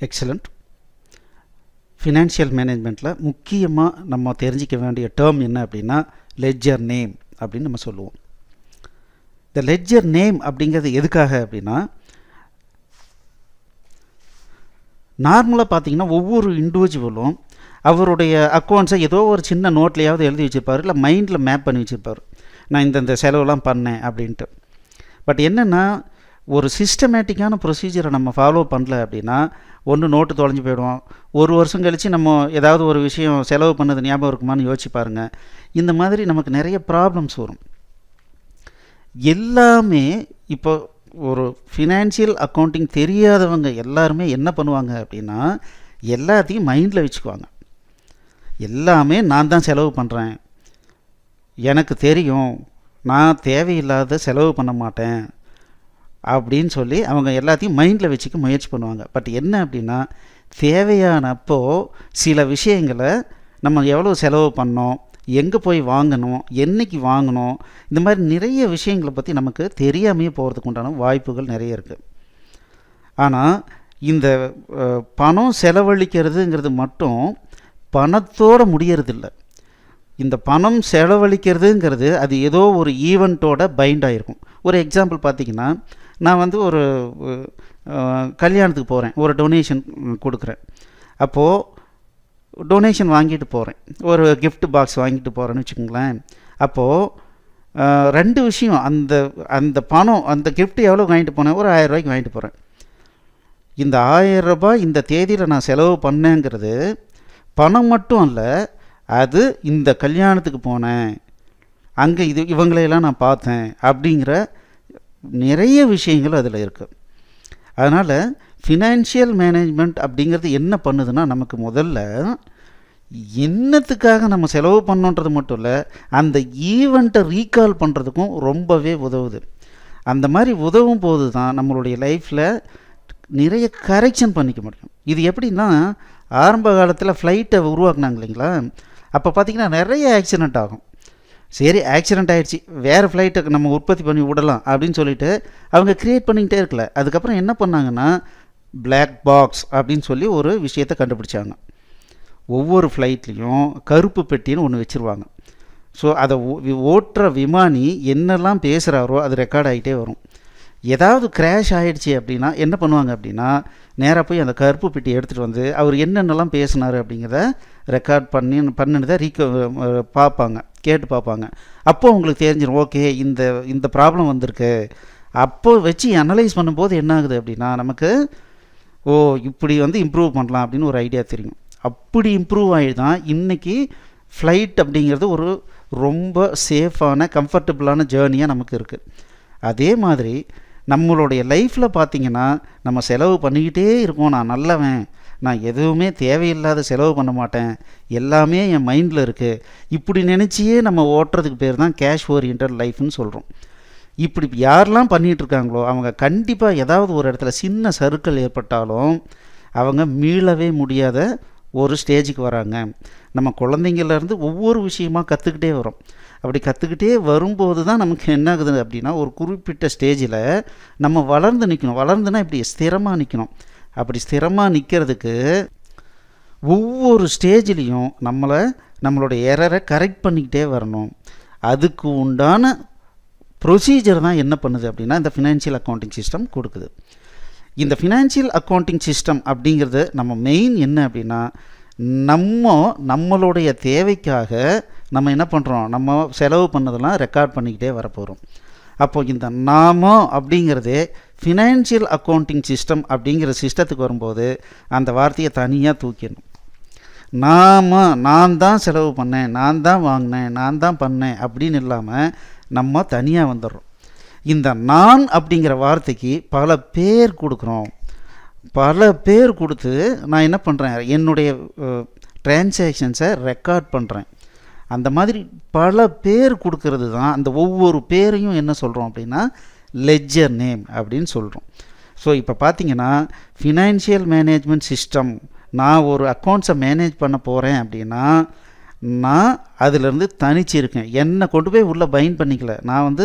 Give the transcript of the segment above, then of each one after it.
Excellent. Financial மேனேஜ்மெண்ட்டில் முக்கியமாக நம்ம தெரிஞ்சிக்க வேண்டிய டேர்ம் என்ன அப்படின்னா லெட்ஜர் நேம் அப்படின்னு நம்ம சொல்லுவோம். இந்த லெட்ஜர் நேம் அப்படிங்கிறது எதுக்காக அப்படின்னா, நார்மலாக பார்த்தீங்கன்னா ஒவ்வொரு இண்டிவிஜுவலும் அவருடைய அக்கௌண்ட்ஸை ஏதோ ஒரு சின்ன நோட்லையாவது எழுதி வச்சுருப்பார், இல்லை மைண்டில் மேப் பண்ணி வச்சுருப்பார், நான் இந்த செலவுலாம் பண்ணேன் அப்படின்ட்டு. பட் என்னென்னா, ஒரு சிஸ்டமேட்டிக்கான ப்ரொசீஜரை நம்ம ஃபாலோ பண்ணல அப்படின்னா ஒன்று நோட்டு தொலைஞ்சு போயிடுவோம். ஒரு வருஷம் கழித்து நம்ம ஏதாவது ஒரு விஷயம் செலவு பண்ணது ஞாபகம் இருக்குமான்னு யோசிச்சு பாருங்கள். இந்த மாதிரி நமக்கு நிறைய ப்ராப்ளம்ஸ் வரும். எல்லாமே இப்போ ஒரு ஃபினான்ஷியல் அக்கௌண்டிங் தெரியாதவங்க எல்லாருமே என்ன பண்ணுவாங்க அப்படின்னா, எல்லாத்தையும் மைண்டில் வச்சுக்குவாங்க. எல்லாமே நான் தான் செலவு பண்ணுறேன், எனக்கு தெரியும், நான் தேவையில்லாத செலவு பண்ண மாட்டேன் அப்படின்னு சொல்லி அவங்க எல்லாத்தையும் மைண்டில் வச்சுக்க முயற்சி பண்ணுவாங்க. பட் என்ன அப்படின்னா, தேவையானப்போ சில விஷயங்களை நம்ம எவ்வளோ செலவு பண்ணோம், எங்கே போய் வாங்கணும், என்றைக்கு வாங்கணும், இந்த மாதிரி நிறைய விஷயங்களை பற்றி நமக்கு தெரியாமையே போகிறதுக்கு உண்டான வாய்ப்புகள் நிறைய இருக்குது. ஆனால் இந்த பணம் செலவழிக்கிறதுங்கிறது மட்டும் பணத்தோடு முடியறதில்லை. இந்த பணம் செலவழிக்கிறதுங்கிறது அது ஏதோ ஒரு ஈவெண்ட்டோட பைண்ட் ஆகிருக்கும். ஒரு எக்ஸாம்பிள் பார்த்திங்கன்னா, நான் வந்து ஒரு கல்யாணத்துக்கு போகிறேன், ஒரு டொனேஷன் கொடுக்குறேன். அப்போது டொனேஷன் வாங்கிட்டு போகிறேன், ஒரு கிஃப்ட் பாக்ஸ் வாங்கிட்டு போகிறேன்னு வச்சுக்கோங்களேன். அப்போது ரெண்டு விஷயம், அந்த பணம், அந்த கிஃப்ட் எவ்வளோ வாங்கிட்டு போனேன், ஒரு 1000 ரூபாய்க்கு வாங்கிட்டு போகிறேன். இந்த 1000 ரூபாய் இந்த தேதியில் நான் செலவு பண்ணேங்கிறது பணம் மட்டும் இல்லை, அது இந்த கல்யாணத்துக்கு போனேன், அங்கே இவங்களையெல்லாம் நான் பார்த்தேன் அப்படிங்கிற நிறைய விஷயங்கள் அதில் இருக்குது. அதனால் ஃபினான்ஷியல் மேனேஜ்மெண்ட் அப்படிங்கிறது என்ன பண்ணுதுன்னா, நமக்கு முதல்ல என்னத்துக்காக நம்ம செலவு பண்ணோன்றது மட்டும் இல்லை, அந்த ஈவெண்ட்டை ரீகால் பண்ணுறதுக்கும் ரொம்பவே உதவுது. அந்த மாதிரி உதவும் போது தான் நம்மளுடைய லைஃப்பில் நிறைய கரெக்ஷன் பண்ணிக்க முடியும். இது எப்படின்னா, ஆரம்ப காலத்தில் ஃப்ளைட்டை உருவாக்குனாங்க இல்லைங்களா, அப்போ பார்த்திங்கன்னா நிறைய ஆக்சிடெண்ட் ஆகும். சரி, ஆக்சிடெண்ட் ஆகிடுச்சு, வேறு ஃப்ளைட்டை நம்ம உற்பத்தி பண்ணி விடலாம் அப்படின்னு சொல்லிட்டு அவங்க க்ரியேட் பண்ணிக்கிட்டே இருக்கல. அதுக்கப்புறம் என்ன பண்ணாங்கன்னா, பிளாக் பாக்ஸ் அப்படின்னு சொல்லி ஒரு விஷயத்தை கண்டுபிடிச்சாங்க. ஒவ்வொரு ஃப்ளைட்லேயும் கருப்பு பெட்டின்னு ஒன்று வச்சுருவாங்க. ஸோ அதை ஓட்டுற விமானி என்னெல்லாம் பேசுகிறாரோ அது ரெக்கார்ட் ஆகிட்டே வரும். ஏதாவது கிராஷ் ஆகிடுச்சி அப்படின்னா என்ன பண்ணுவாங்க அப்படின்னா, நேராக போய் அந்த கருப்பு பெட்டி எடுத்துகிட்டு வந்து அவர் என்னென்னலாம் பேசினார் அப்படிங்கிறத ரெக்கார்ட் பண்ணினதை பார்ப்பாங்க, கேட்டு பார்ப்பாங்க. அப்போது உங்களுக்கு தெரிஞ்சிடும், ஓகே இந்த ப்ராப்ளம் வந்திருக்கு. அப்போது வச்சு அனலைஸ் பண்ணும்போது என்ன ஆகுது அப்படின்னா, நமக்கு இப்படி இம்ப்ரூவ் பண்ணலாம் அப்படின்னு ஒரு ஐடியா தெரியும். அப்படி இம்ப்ரூவ் ஆகி தான் இன்றைக்கி ஃப்ளைட் அப்படிங்கிறது ஒரு ரொம்ப சேஃபான கம்ஃபர்டபுளான ஜேர்னியாக நமக்கு இருக்குது. அதே மாதிரி நம்மளுடைய லைஃப்பில் பார்த்திங்கன்னா, நம்ம செலவு பண்ணிக்கிட்டே இருக்கோம், நான் நல்லவன், நான் எதுவுமே தேவையில்லாத செலவு பண்ண மாட்டேன், எல்லாமே என் மைண்டில் இருக்குது, இப்படி நினச்சியே நம்ம ஓட்டுறதுக்கு பேர் தான் கேஷ் ஓரியன்டட் லைஃப்னு சொல்கிறோம். இப்படி யாரெல்லாம் பண்ணிகிட்ருக்காங்களோ அவங்க கண்டிப்பாக ஏதாவது ஒரு இடத்துல சின்ன சறுக்கல் ஏற்பட்டாலும் அவங்க மீளவே முடியாத ஒரு ஸ்டேஜுக்கு வராங்க. நம்ம குழந்தைங்கள்லேருந்து ஒவ்வொரு விஷயமாக கற்றுக்கிட்டே வரோம். அப்படி கற்றுக்கிட்டே வரும்போது தான் நமக்கு என்ன ஆகுது அப்படின்னா, ஒரு குறிப்பிட்ட ஸ்டேஜில் நம்ம வளர்ந்து நிற்கணும். வளர்ந்துனா இப்படி ஸ்திரமாக நிற்கணும். அப்படி ஸ்திரமாக நிற்கிறதுக்கு ஒவ்வொரு ஸ்டேஜ்லேயும் நம்மளுடைய எரரை கரெக்ட் பண்ணிக்கிட்டே வரணும். அதுக்கு உண்டான ப்ரொசீஜர் தான் என்ன பண்ணுது அப்படின்னா இந்த ஃபினான்ஷியல் அக்கௌண்டிங் சிஸ்டம் கொடுக்குது. இந்த ஃபினான்ஷியல் அக்கௌண்டிங் சிஸ்டம் அப்படிங்கிறது நம்ம மெயின் என்ன அப்படின்னா, நம்மளுடைய தேவைக்காக நம்ம என்ன பண்ணுறோம், நம்ம செலவு பண்ணதெல்லாம் ரெக்கார்ட் பண்ணிக்கிட்டே வரப்போகிறோம். அப்போது இந்த அப்படிங்கிறதே ஃபினான்ஷியல் அக்கௌண்டிங் சிஸ்டம் அப்படிங்கிற சிஸ்டத்துக்கு வரும்போது அந்த வார்த்தையை தனியாக தூக்கிடணும். நான் தான் செலவு பண்ணேன், நான் தான் வாங்கினேன், நான் தான் பண்ணேன் அப்படின்னு இல்லாமல் நம்ம தனியாக வந்துடுறோம். இந்த நான் அப்படிங்கிற வார்த்தைக்கு பல பேர் கொடுக்குறோம். பல பேர் கொடுத்து நான் என்ன பண்ணுறேன், என்னுடைய டிரான்சாக்ஷன்ஸை ரெக்கார்ட் பண்ணுறேன். அந்த மாதிரி பல பேர் கொடுக்கறது தான் அந்த ஒவ்வொரு பேரையும் என்ன சொல்கிறோம் அப்படின்னா லெட்ஜர் நேம் அப்படின்னு சொல்கிறோம். ஸோ இப்போ பார்த்தீங்கன்னா ஃபினான்ஷியல் மேனேஜ்மெண்ட் சிஸ்டம், நான் ஒரு அக்கௌண்ட்ஸை மேனேஜ் பண்ண போகிறேன் அப்படின்னா நான் அதிலேருந்து தனிச்சு இருக்கேன், என்னை கொண்டு போய் உள்ளே பைண்ட் பண்ணிக்கல. நான்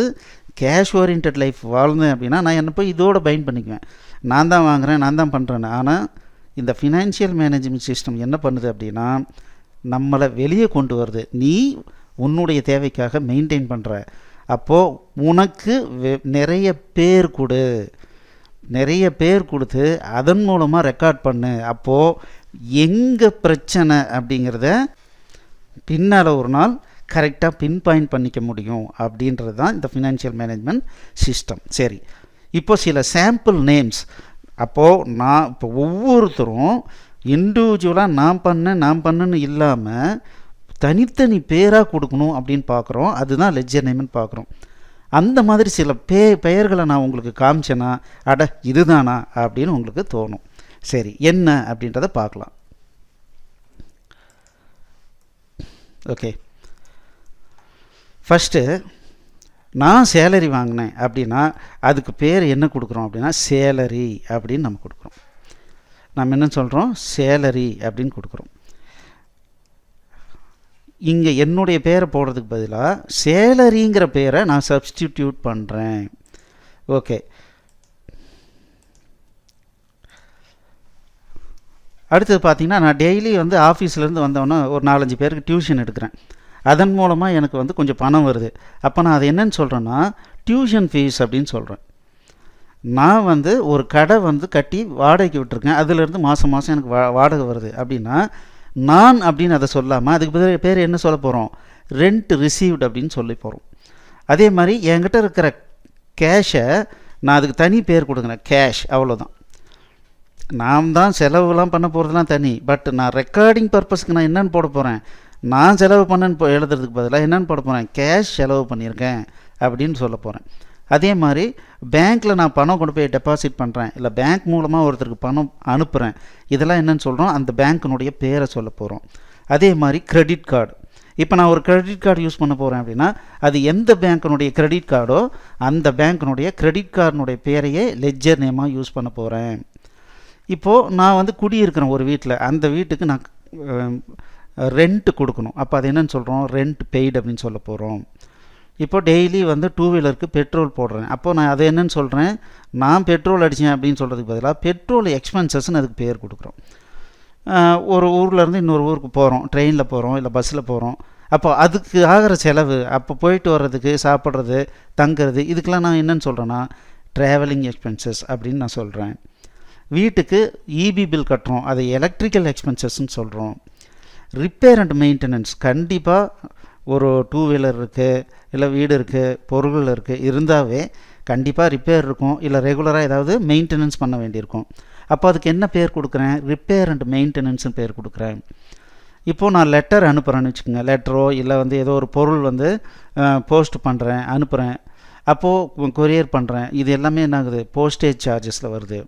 கேஷ் ஓரியன்ட் லைஃப் வாழ்ந்தேன் அப்படின்னா நான் என்னை போய் இதோட பைண்ட் பண்ணிக்குவேன், நான் தான் வாங்குகிறேன், நான் தான் பண்ணுறேன்னு. ஆனால் இந்த ஃபினான்ஷியல் மேனேஜ்மெண்ட் சிஸ்டம் என்ன பண்ணுது அப்படின்னா நம்மளை வெளியே கொண்டு வருது. நீ உன்னுடைய தேவைக்காக மெயின்டைன் பண்ணுற, அப்போது உனக்கு நிறைய பேர் கொடு, நிறைய பேர் கொடுத்து அதன் மூலமாக ரெக்கார்ட் பண்ணு. அப்போது எங்கே பிரச்சனை அப்படிங்கிறத பின்னால் ஒரு நாள் கரெக்டாக பின் பாயிண்ட் பண்ணிக்க முடியும் அப்படின்றது தான் இந்த ஃபினான்ஷியல் மேனேஜ்மெண்ட் சிஸ்டம். சரி, இப்போ சில சாம்பிள் நேம்ஸ். அப்போது நான் இப்போ ஒவ்வொருத்தரும் இண்டிவிஜுவலாக நான் பண்ணேன்னு இல்லாமல் தனித்தனி பேராக கொடுக்கணும் அப்படின்னு பார்க்குறோம். அதுதான் லெட்ஜர் நேம்னு பார்க்குறோம். அந்த மாதிரி சில பெயர்களை நான் உங்களுக்கு காமிச்சேன்னா அட இதுதானா அப்படின்னு உங்களுக்கு தோணும். சரி, என்ன அப்படின்றத பார்க்கலாம். ஓகே, ஃபஸ்ட்டு நான் சேலரி வாங்கினேன் அப்படின்னா அதுக்கு பேர் என்ன கொடுக்குறோம் அப்படின்னா சேலரி அப்படின்னு நம்ம கொடுக்குறோம். நம்ம என்ன சொல்கிறோம், சேலரி அப்படின்னு கொடுக்குறோம். இங்கே என்னுடைய பேரை போடுறதுக்கு பதிலாக சேலரிங்கிற பேரை நான் சப்ஸ்டிடியூட் பண்ணுறேன். ஓகே, அடுத்தது பார்த்திங்கன்னா நான் டெய்லி வந்து ஆஃபீஸ்லேருந்து வந்தோன்னே ஒரு 4-5 பேருக்கு டியூஷன் எடுக்கிறேன். அதன் மூலமாக எனக்கு வந்து கொஞ்சம் பணம் வருது. அப்போ நான் அது என்னன்னு சொல்கிறேன்னா டியூஷன் ஃபீஸ் அப்படின்னு சொல்கிறேன். நான் வந்து ஒரு கடை வந்து கட்டி வாடகைக்கு விட்டுருக்கேன், அதிலேருந்து மாதம் எனக்கு வாடகை வருது அப்படின்னா நான் அப்படின்னு அதை சொல்லாமல் அதுக்கு பேர் என்ன சொல்ல போகிறோம், ரெண்ட் ரிசீவ்டு அப்படின்னு சொல்லி போகிறோம். அதே மாதிரி என்கிட்ட இருக்கிற கேஷை நான் அதுக்கு தனி பேர் கொடுக்குறேன், கேஷ், அவ்வளோதான். நான் தான் செலவுலாம் பண்ண போகிறதுலாம் தனி. பட் நான் ரெக்கார்டிங் பர்பஸ்க்கு நான் என்னென்னு போட போகிறேன், நான் செலவு பண்ணேன்னு எழுதுறதுக்கு பதிலாக என்னென்னு போட போகிறேன், கேஷ் செலவு பண்ணியிருக்கேன் அப்படின்னு சொல்ல போகிறேன். அதே மாதிரி பேங்க்கில் நான் பணம் கொண்டு போய் டெபாசிட் பண்ணுறேன், இல்லை பேங்க் மூலமாக ஒருத்தருக்கு பணம் அனுப்புகிறேன், இதெல்லாம் என்னென்னு சொல்கிறோம், அந்த பேங்க்கினுடைய பேரை சொல்ல போகிறோம். அதே மாதிரி கிரெடிட் கார்டு. இப்போ நான் ஒரு கிரெடிட் கார்டு யூஸ் பண்ண போகிறேன் அப்படின்னா அது எந்த பேங்க்கினுடைய கிரெடிட் கார்டோ அந்த பேங்க்கினுடைய கிரெடிட் கார்டினுடைய பேரையே லெட்ஜர் நேமாக யூஸ் பண்ண போகிறேன். இப்போது நான் வந்து குடியிருக்கிறேன் ஒரு வீட்டில், அந்த வீட்டுக்கு நான் ரெண்ட் கொடுக்கணும். அப்போ அது என்னென்னு சொல்கிறோம், ரெண்ட் பெய்டு அப்படின்னு சொல்ல போகிறோம். இப்போ டெய்லி வந்து 2 வீலருக்கு பெட்ரோல் போடுறேன். அப்போது நான் அதை என்னென்னு சொல்கிறேன், நான் பெட்ரோல் அடித்தேன் அப்படின்னு சொல்கிறதுக்கு பதிலாக பெட்ரோல் எக்ஸ்பென்சஸ்ன்னு அதுக்கு பேர் கொடுக்குறோம். ஒரு ஊர்லேருந்து இன்னொரு ஊருக்கு போகிறோம், ட்ரெயினில் போகிறோம் இல்லை பஸ்ஸில் போகிறோம். அப்போ அதுக்கு ஆகிற செலவு, அப்போ போயிட்டு வர்றதுக்கு, சாப்பிட்றது, தங்குறது, இதுக்கெலாம் நான் என்னென்னு சொல்கிறேன்னா ட்ராவலிங் எக்ஸ்பென்சஸ் அப்படின்னு நான் சொல்கிறேன். வீட்டுக்கு இபி பில் கட்டுறோம், அதை எலக்ட்ரிக்கல் எக்ஸ்பென்சஸ்ன்னு சொல்கிறோம். ரிப்பேர் அண்ட் மெயின்டெனன்ஸ், கண்டிப்பாக ஒரு 2 வீலர் இருக்குது, இல்லை வீடு இருக்குது, பொருள்கள் இருக்குது, இருந்தாவே கண்டிப்பாக ரிப்பேர் இருக்கும், இல்லை ரெகுலராக ஏதாவது மெயின்டெனன்ஸ் பண்ண வேண்டியிருக்கும். அப்போ அதுக்கு என்ன பேர் கொடுக்குறேன், ரிப்பேர் அண்ட் மெயின்டெனன்ஸ்னு பேர் கொடுக்குறேன். இப்போது நான் லெட்டர் அனுப்புகிறேன்னு வச்சுக்கோங்க, லெட்டரோ இல்லை வந்து ஏதோ ஒரு பொருள் வந்து போஸ்ட் பண்ணுறேன், அனுப்புகிறேன், அப்போது கொரியர் பண்ணுறேன், இது எல்லாமே என்ன ஆகுது, போஸ்டேஜ் சார்ஜஸில் வருது.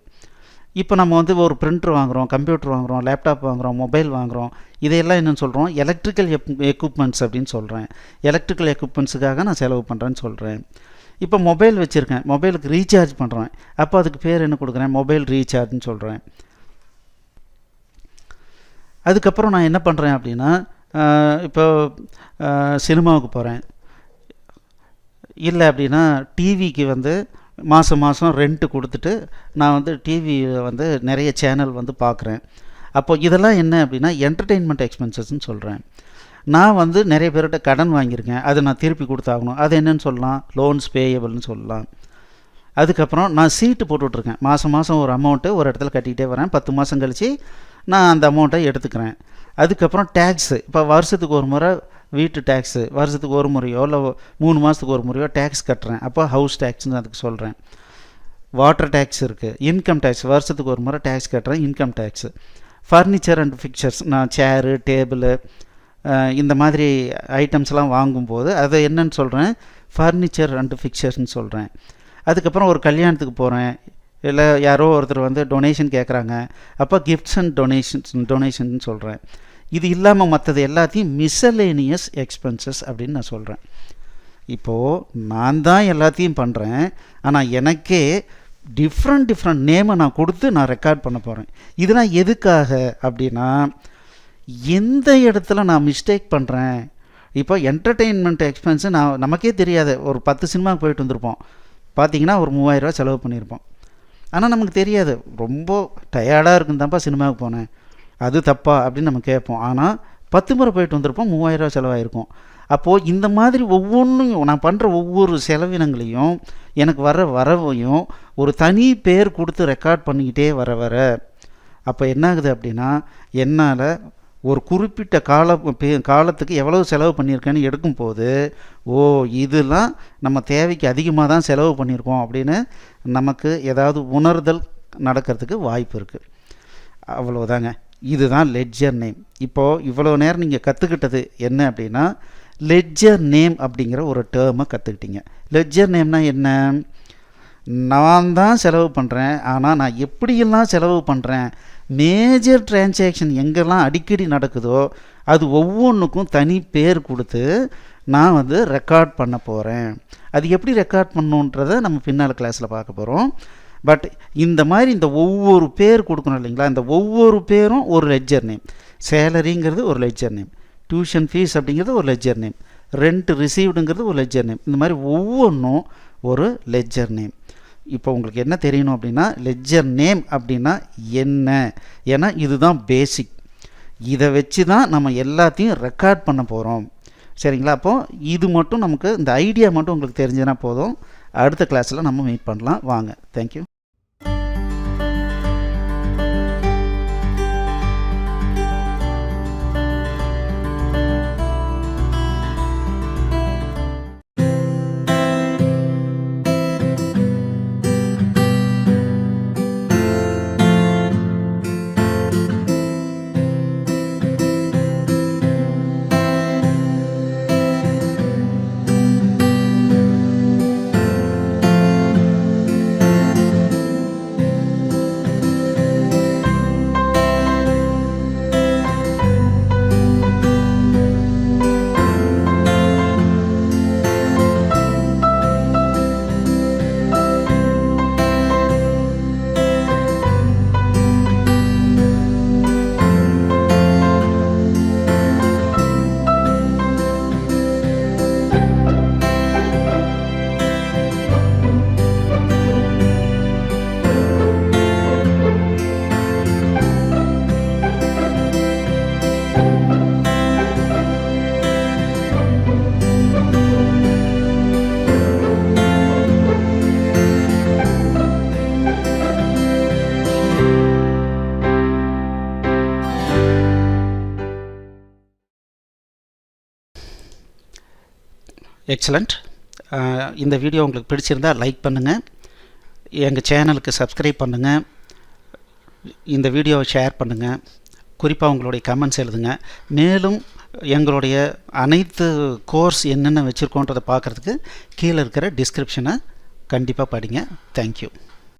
இப்போ நம்ம வந்து ஒரு பிரிண்டர் வாங்குகிறோம், கம்ப்யூட்டர் வாங்குகிறோம், லேப்டாப் வாங்குகிறோம், மொபைல் வாங்குகிறோம், இதையெல்லாம் என்னென்னு சொல்கிறோம், எலக்ட்ரிக்கல் எக்யூப்மெண்ட்ஸ் அப்படின்னு சொல்கிறேன். எலக்ட்ரிக்கல் எக்யூப்மெண்ட்ஸுக்காக நான் செலவு பண்ணுறேன்னு சொல்கிறேன். இப்போ மொபைல் வச்சுருக்கேன், மொபைலுக்கு ரீசார்ஜ் பண்ணுறேன், அப்போ அதுக்கு பேர் என்ன கொடுக்குறேன், மொபைல் ரீசார்ஜ்னு சொல்கிறேன். அதுக்கப்புறம் நான் என்ன பண்ணுறேன் அப்படின்னா இப்போ சினிமாவுக்கு போகிறேன், இல்லை அப்படின்னா டிவிக்கு வந்து மாதம் ரெண்ட்டு கொடுத்துட்டு நான் வந்து டிவியில் வந்து நிறைய சேனல் வந்து பார்க்குறேன். அப்போது இதெல்லாம் என்ன அப்படின்னா என்டர்டெயின்மெண்ட் எக்ஸ்பென்சஸ்ன்னு சொல்கிறேன். நான் வந்து நிறைய பேர்கிட்ட கடன் வாங்கியிருக்கேன், அதை நான் திருப்பி கொடுத்தாகணும், அது என்னென்னு சொல்லலாம், லோன்ஸ் பேயபிள்னு சொல்லலாம். அதுக்கப்புறம் நான் சீட்டு போட்டுட்ருக்கேன், மாதம் ஒரு அமௌண்ட்டு ஒரு இடத்துல கட்டிக்கிட்டே வரேன், 10 மாதம் கழித்து நான் அந்த அமௌண்ட்டை எடுத்துக்கிறேன். அதுக்கப்புறம் டேக்ஸு, இப்போ வருஷத்துக்கு ஒரு முறை வீட்டு டேக்ஸு, வருஷத்துக்கு ஒரு முறையோ இல்லை 3 மாதத்துக்கு ஒரு முறையோ டேக்ஸ் கட்டுறேன், அப்போ ஹவுஸ் டேக்ஸ்ன்னு அதுக்கு சொல்கிறேன். வாட்டர் டேக்ஸ் இருக்குது, இன்கம் டேக்ஸ், வருஷத்துக்கு ஒரு முறை டேக்ஸ் கட்டுறேன், income tax. Furniture and fixtures, நான் சேரு, டேபிளு, இந்த மாதிரி ஐட்டம்ஸ்லாம் வாங்கும்போது அதை என்னன்னு சொல்கிறேன், ஃபர்னிச்சர் அண்ட் ஃபிக்சர்ஸ்ன்னு சொல்கிறேன். அதுக்கப்புறம் ஒரு கல்யாணத்துக்கு போகிறேன், இல்லை யாரோ ஒருத்தர் வந்து டொனேஷன் கேட்குறாங்க, அப்போ கிஃப்ட்ஸ் அண்ட் டொனேஷன் சொல்கிறேன். இது இல்லாமல் மற்றது எல்லாத்தையும் மிஸ்சலேனியஸ் எக்ஸ்பென்சஸ் அப்படின்னு நான் சொல்கிறேன். இப்போது நான் தான் எல்லாத்தையும் பண்ணுறேன், ஆனால் எனக்கே டிஃப்ரெண்ட் நேமை நான் கொடுத்து நான் ரெக்கார்ட் பண்ண போகிறேன். இதெல்லாம் எதுக்காக அப்படின்னா எந்த இடத்துல நான் மிஸ்டேக் பண்ணுறேன். இப்போ என்டர்டெயின்மெண்ட் எக்ஸ்பென்ஸு நமக்கே தெரியாது, ஒரு 10 சினிமாவுக்கு போயிட்டு வந்திருப்போம், பார்த்திங்கன்னா ஒரு 3000 ரூபா செலவு பண்ணியிருப்போம். ஆனால் நமக்கு தெரியாது. ரொம்ப டயர்டாக இருக்குன்னு தான்ப்பா சினிமாவுக்கு போனேன், அது தப்பா அப்படின்னு நம்ம கேட்போம். ஆனால் 10 முறை போயிட்டு வந்திருப்போம், 3000 ரூபா செலவாயிருக்கும். அப்போது இந்த மாதிரி ஒவ்வொன்றையும் நான் பண்ணுற ஒவ்வொரு செலவினங்களையும் எனக்கு வர வரவையும் ஒரு தனி பேர் கொடுத்து ரெக்கார்ட் பண்ணிக்கிட்டே வர அப்போ என்ன ஆகுது அப்படின்னா, என்னால் ஒரு குறிப்பிட்ட காலத்துக்கு எவ்வளவு செலவு பண்ணியிருக்கேன்னு எடுக்கும்போது, ஓ இதெல்லாம் நம்ம தேவைக்கு அதிகமாக தான் செலவு பண்ணியிருக்கோம் அப்படின்னு நமக்கு ஏதாவது உணர்தல் நடக்கிறதுக்கு வாய்ப்பு இருக்குது. அவ்வளோதாங்க. இதுதான் லெட்ஜர் நேம். இப்போது இவ்வளோ நேரம் நீங்கள் கற்றுக்கிட்டது என்ன அப்படின்னா, லெட்ஜர் நேம் அப்படிங்கிற ஒரு டேர்மை கற்றுக்கிட்டீங்க. லெட்ஜர் நேம்னா என்ன? நான் தான் செலவு பண்ணுறேன், ஆனால் நான் எப்படியெல்லாம் செலவு பண்ணுறேன், மேஜர் டிரான்சாக்ஷன் எங்கெல்லாம் அடிக்கடி நடக்குதோ அது ஒவ்வொன்றுக்கும் தனி பேர் கொடுத்து நான் ரெக்கார்ட் பண்ண போகிறேன். அது எப்படி ரெக்கார்ட் பண்ணணுன்றதை நம்ம பின்னால் கிளாஸில் பார்க்க போகிறோம். பட் இந்த மாதிரி இந்த ஒவ்வொரு பேர் கொடுக்கணும் இல்லைங்களா, இந்த ஒவ்வொரு பேரும் ஒரு லெட்ஜர் நேம். சேலரிங்கிறது ஒரு லெட்ஜர் நேம், டியூஷன் ஃபீஸ் அப்படிங்கிறது ஒரு லெட்ஜர் நேம், ரெண்ட் ரிசீவ்டுங்கிறது ஒரு லெட்ஜர் நேம். இந்த மாதிரி ஒவ்வொன்றும் ஒரு லெட்ஜர் நேம். இப்போ உங்களுக்கு என்ன தெரியணும் அப்படின்னா, லெட்ஜர் நேம் அப்படின்னா என்ன? ஏன்னா இதுதான் பேசிக். இதை வச்சு தான் நம்ம எல்லாத்தையும் ரெக்கார்ட் பண்ண போகிறோம். சரிங்களா? அப்போது இது மட்டும் நமக்கு இந்த ஐடியா மட்டும் உங்களுக்கு தெரிஞ்சதுனா போதும். அடுத்த கிளாஸில் நம்ம மீட் பண்ணலாம். வாங்க. தேங்க்யூ. எக்ஸலண்ட். இந்த வீடியோ உங்களுக்கு பிடிச்சிருந்தால் லைக் பண்ணுங்கள், எங்கள் சேனலுக்கு சப்ஸ்கிரைப் பண்ணுங்கள், இந்த வீடியோவை ஷேர் பண்ணுங்கள், குறிப்பாக உங்களுடைய கமெண்ட்ஸ் எழுதுங்க. மேலும் எங்களுடைய அனைத்து கோர்ஸ் என்னென்ன வச்சுருக்கோன்றதை பார்க்குறதுக்கு கீழே இருக்கிற டிஸ்கிரிப்ஷனை கண்டிப்பாக படிங்க. தேங்க்யூ.